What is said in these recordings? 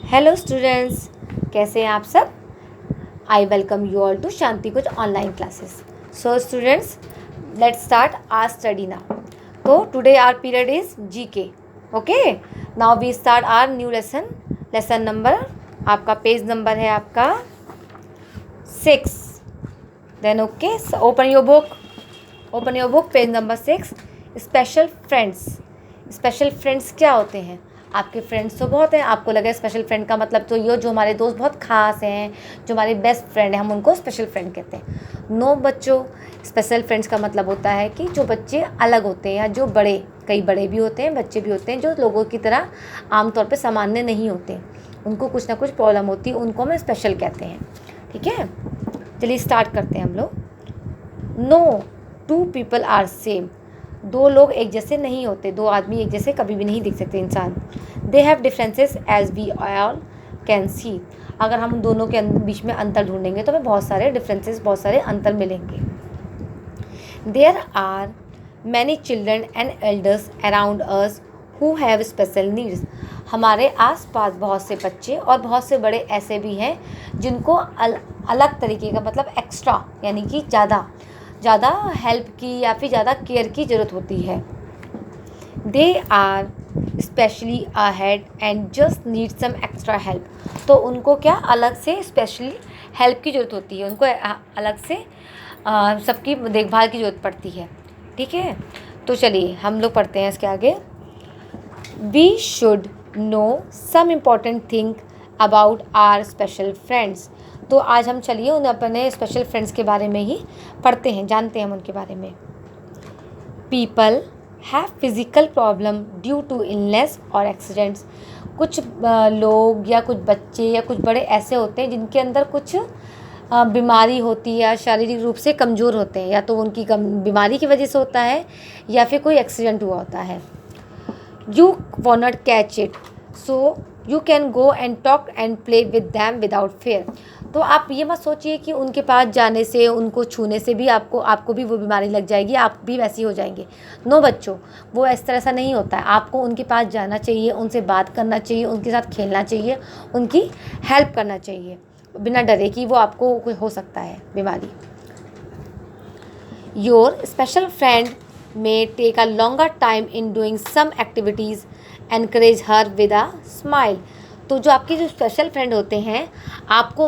Hello students, कैसे हैं आप सब। I welcome you all to Shanti कुछ online classes. So students, let's start our study now. तो today our period is GK. Okay, now we start our new lesson number. आपका page number है आपका 6। Then okay, open your book page number 6। Special friends क्या होते हैं। आपके friends तो बहुत हैं, आपको लगे स्पेशल फ्रेंड का मतलब तो ये जो हमारे दोस्त बहुत खास हैं, जो हमारे बेस्ट फ्रेंड हैं, हम उनको स्पेशल फ्रेंड कहते हैं। नो बच्चों, स्पेशल फ्रेंड्स का मतलब होता है कि जो बच्चे अलग होते हैं या जो बड़े, कई बड़े भी होते हैं, बच्चे भी होते हैं जो लोगों की तरह आमतौर पे सामान्य नहीं होते, उनको कुछ ना कुछ प्रॉब्लम होती है, उनको हम स्पेशल कहते हैं। ठीक है, चलिए स्टार्ट करते हैं हम लोग। No two people are same. दो लोग एक जैसे नहीं होते, दो आदमी एक जैसे कभी भी नहीं दिख सकते इंसान। They have differences as we all can see. अगर हम दोनों के बीच में अंतर ढूंढेंगे तो हमें बहुत सारे डिफरेंसेस, बहुत सारे अंतर मिलेंगे। There are many children and elders around us who have special needs. हमारे आसपास बहुत से बच्चे और बहुत से बड़े ऐसे भी हैं जिनको अलग तरीके का मतलब एक्स्ट्रा यानी कि ज़्यादा हेल्प की या फिर ज़्यादा केयर की ज़रूरत होती है। They are specially ahead and just need some extra help. तो उनको क्या अलग से स्पेशली हेल्प की ज़रूरत होती है, उनको अलग से सबकी देखभाल की ज़रूरत पड़ती है। ठीक है, तो चलिए हम लोग पढ़ते हैं इसके आगे। We should know some important thing about our special friends. तो आज हम चलिए उन अपने स्पेशल फ्रेंड्स के बारे में ही पढ़ते हैं, जानते हैं हम उनके बारे में। People have physical problem due to illness और एक्सीडेंट्स। कुछ लोग या कुछ बच्चे या कुछ बड़े ऐसे होते हैं जिनके अंदर कुछ बीमारी होती है या शारीरिक रूप से कमज़ोर होते हैं, या तो उनकी बीमारी की वजह से होता है या फिर कोई एक्सीडेंट हुआ होता है। You will not catch it, so you can go and talk and play with them without fear। तो आप ये मत सोचिए कि उनके पास जाने से, उनको छूने से भी आपको भी वो बीमारी लग जाएगी, आप भी वैसे ही हो जाएंगे। नो बच्चों, वो इस तरह से नहीं होता है। आपको उनके पास जाना चाहिए, उनसे बात करना चाहिए, उनके साथ खेलना चाहिए, उनकी हेल्प करना चाहिए बिना डरे कि वो आपको हो सकता है बीमारी। Your special friend may take a longer time in doing some activities, encourage her with a smile। तो जो आपके जो स्पेशल फ्रेंड होते हैं, आपको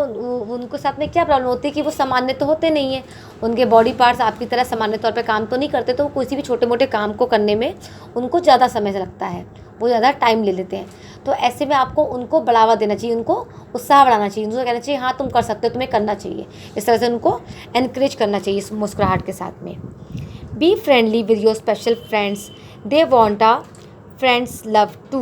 उनको साथ में क्या प्रॉब्लम होती है कि वो सामान्य तो होते नहीं हैं, उनके बॉडी पार्ट्स आपकी तरह सामान्य तौर पे काम तो नहीं करते, तो किसी भी छोटे मोटे काम को करने में उनको ज़्यादा समय लगता है, वो ज़्यादा टाइम ले लेते हैं। तो ऐसे में आपको उनको बढ़ावा देना चाहिए, उनको उत्साह बढ़ाना चाहिए, उनको कहना चाहिए हाँ तुम कर सकते हो, तुम्हें करना चाहिए। इस तरह से उनको एनकरेज करना चाहिए इस मुस्कुराहट के साथ में। Be friendly with your special friends, they want a friends love too.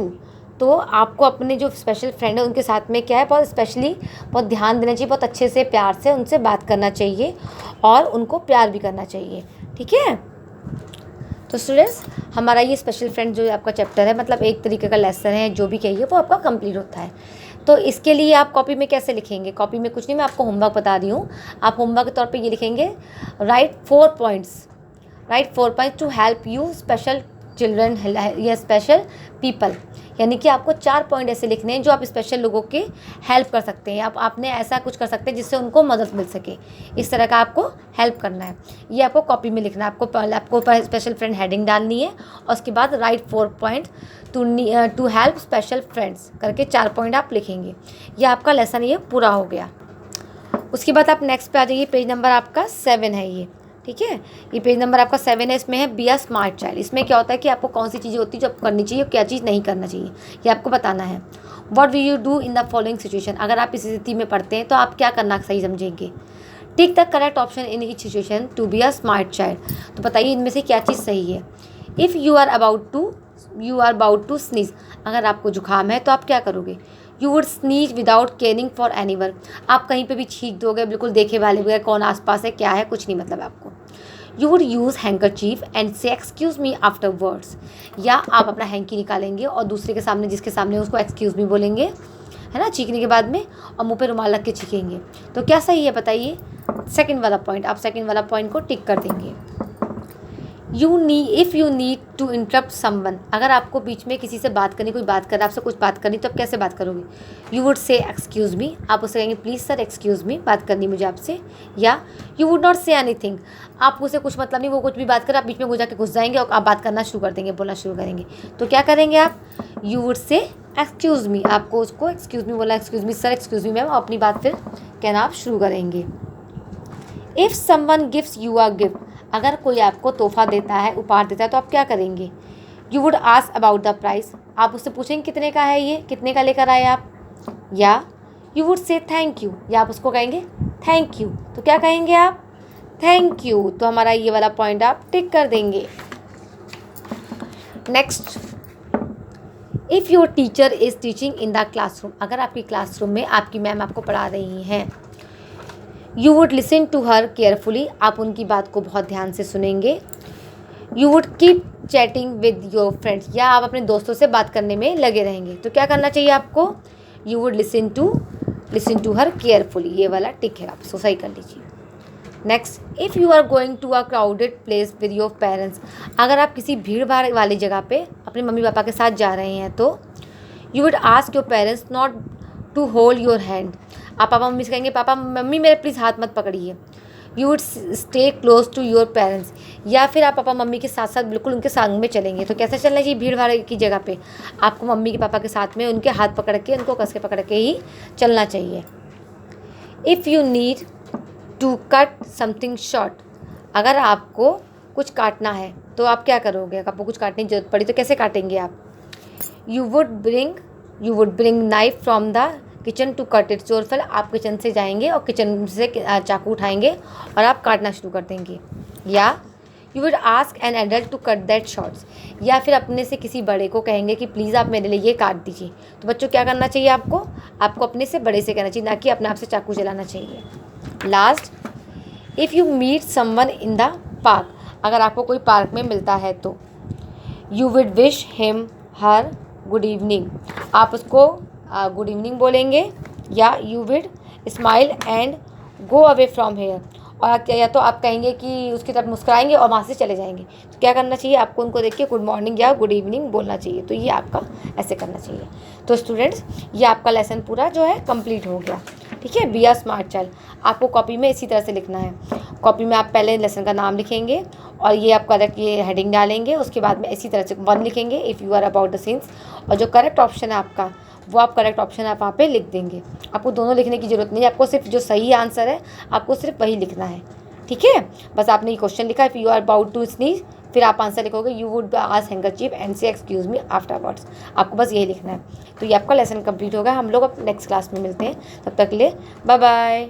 तो आपको अपने जो स्पेशल फ्रेंड है उनके साथ में क्या है, बहुत स्पेशली बहुत ध्यान देना चाहिए, बहुत अच्छे से प्यार से उनसे बात करना चाहिए और उनको प्यार भी करना चाहिए। ठीक है, तो स्टूडेंट्स हमारा ये स्पेशल फ्रेंड जो आपका चैप्टर है, मतलब एक तरीके का लेसन है, जो भी कहिए वो आपका कंप्लीट होता है। तो इसके लिए आप कॉपी में कैसे लिखेंगे, कॉपी में कुछ नहीं, मैं आपको होमवर्क बता रही हूँ। आप होमवर्क के तौर पे ये लिखेंगे, write 4 points to help you special children या स्पेशल पीपल। यानी कि आपको 4 पॉइंट ऐसे लिखने हैं जो आप स्पेशल लोगों के हेल्प कर सकते हैं, आपने ऐसा कुछ कर सकते हैं जिससे उनको मदद मिल सके, इस तरह का आपको हेल्प करना है। ये आपको कॉपी में लिखना है। आपको स्पेशल फ्रेंड हेडिंग डालनी है और उसके बाद right 4 point two help special friends करके 4 पॉइंट आप लिखेंगे। ये आपका लेसन ये पूरा हो गया। उसके बाद आप नेक्स्ट पे आ जाइए, पेज नंबर आपका 7 है ये। ठीक है, ये पेज नंबर आपका 7 है, इसमें है बी अ स्मार्ट चाइल्ड। इसमें क्या होता है कि आपको कौन सी चीज़ें होती है जो आपको करनी चाहिए और क्या चीज़ नहीं करना चाहिए, ये आपको बताना है। What will you do in the following situation. अगर आप इस स्थिति में पढ़ते हैं तो आप क्या करना सही समझेंगे। Tick the correct option in each situation to be a smart child. तो बताइए इनमें से क्या चीज़ सही है। If you are about to sneeze. अगर आपको जुकाम है तो आप क्या करोगे। You would sneeze without caring for anyone. आप कहीं पे भी छींक दोगे बिल्कुल देखे वाले बगैर, कौन आसपास है क्या है कुछ नहीं मतलब आपको। You would use handkerchief and say excuse me after words. या आप अपना हैंकी निकालेंगे और दूसरे के सामने, जिसके सामने उसको एक्सक्यूज़ मी बोलेंगे, है ना, चीखने के बाद में, और मुँह पे रुमाल रख के चीखेंगे। तो क्या सही है बताइए। सेकंड वाला पॉइंट, आप सेकंड वाला पॉइंट को टिक कर देंगे। If you need to interrupt someone, अगर आपको बीच में किसी से बात करनी, कोई बात कर रहा है, आपसे कुछ बात करनी, तो आप कैसे बात करोगे? यू वुड से एक्सक्यूज़ मी, आप उससे कहेंगे प्लीज़ सर एक्सक्यूज़ मी, बात करनी मुझे आपसे। या you would not say anything, आप उसे कुछ मतलब नहीं, वो कुछ भी बात कर, आप बीच में घुस जाएंगे और आप बात करना शुरू कर देंगे, बोलना शुरू करेंगे। तो क्या करेंगे आप? यू वुड से एक्सक्यूज़ मी, आपको उसको एक्सक्यूज़ मी बोला, excuse me sir, excuse me ma'am, अपनी बात फिर कहना आप शुरू करेंगे। If someone gives you a gift, अगर कोई आपको तोहफा देता है, उपहार देता है, तो आप क्या करेंगे? You would ask about the price, आप उससे पूछेंगे कितने का है, ये कितने का लेकर आए आप। या you would say thank you, या आप उसको कहेंगे थैंक यू, तो क्या कहेंगे आप? Thank you. तो हमारा ये वाला पॉइंट आप टिक कर देंगे। Next, if your teacher is teaching in the classroom, अगर आपकी क्लासरूम में आपकी मैम आपको पढ़ा रही हैं, you would listen to her carefully, आप उनकी बात को बहुत ध्यान से सुनेंगे। You would keep chatting with your friends, या आप अपने दोस्तों से बात करने में लगे रहेंगे। तो क्या करना चाहिए आपको? You would listen to her carefully, ये वाला टिक है, आप सो सही कर लीजिए। Next, if you are going to a crowded place with your parents, अगर आप किसी भीड़ भाड़ वाली जगह पे अपने मम्मी पापा के साथ जा रहे हैं, तो you would ask your parents not to hold your hand, आप पापा मम्मी से कहेंगे पापा मम्मी मेरे प्लीज़ हाथ मत पकड़िए। You would stay close to your parents, या फिर आप पापा मम्मी के साथ साथ बिल्कुल उनके संग में चलेंगे। तो कैसे चलना चाहिए भीड़ भाड़ की जगह पे? आपको मम्मी के पापा के साथ में उनके हाथ पकड़ के, उनको कस के पकड़ के ही चलना चाहिए। If you need to cut something short, अगर आपको कुछ काटना है तो आप क्या करोगे? अगर आपको कुछ काटने की जरूरत पड़ी तो कैसे काटेंगे आप? You would bring knife from the kitchen to cut it yourself, आप किचन से जाएंगे और किचन से चाकू उठाएंगे और आप काटना शुरू कर देंगे। या you would ask an adult to cut that shorts, या फिर अपने से किसी बड़े को कहेंगे कि प्लीज़ आप मेरे लिए ये काट दीजिए। तो बच्चों क्या करना चाहिए आपको अपने से बड़े से कहना चाहिए, ना कि अपने आप से चाकू चलाना चाहिए। Last, if you meet someone in the park, अगर आपको कोई पार्क में मिलता है तो you would wish him her good evening, आप उसको गुड इवनिंग बोलेंगे। या you would smile and go away from here, और या तो आप कहेंगे कि उसकी तरफ मुस्कुराएंगे और वहाँ से चले जाएंगे। तो क्या करना चाहिए आपको? उनको देख के गुड मॉर्निंग या गुड इवनिंग बोलना चाहिए। तो ये आपका ऐसे करना चाहिए। तो स्टूडेंट्स, ये आपका लेसन पूरा जो है कंप्लीट हो गया। ठीक है, बी आर स्मार्ट चाइल्ड आपको कॉपी में इसी तरह से लिखना है। कॉपी में आप पहले लेसन का नाम लिखेंगे और ये आप करेक्ट ये हेडिंग डालेंगे, उसके बाद में इसी तरह से 1 लिखेंगे if you are about the scenes, और जो करेक्ट ऑप्शन है आपका वो आप करेक्ट ऑप्शन आप वहाँ पे लिख देंगे। आपको दोनों लिखने की ज़रूरत नहीं है, आपको सिर्फ जो सही आंसर है आपको सिर्फ वही लिखना है। ठीक है, बस आपने ये क्वेश्चन लिखा if you are about to sneeze, फिर आप आंसर लिखोगे you would ask handkerchief and say excuse me afterwards, आपको बस यही लिखना है। तो ये आपका लेसन कंप्लीट होगा। हम लोग अब नेक्स्ट क्लास में मिलते हैं, तब तक के लिए बाय बाय।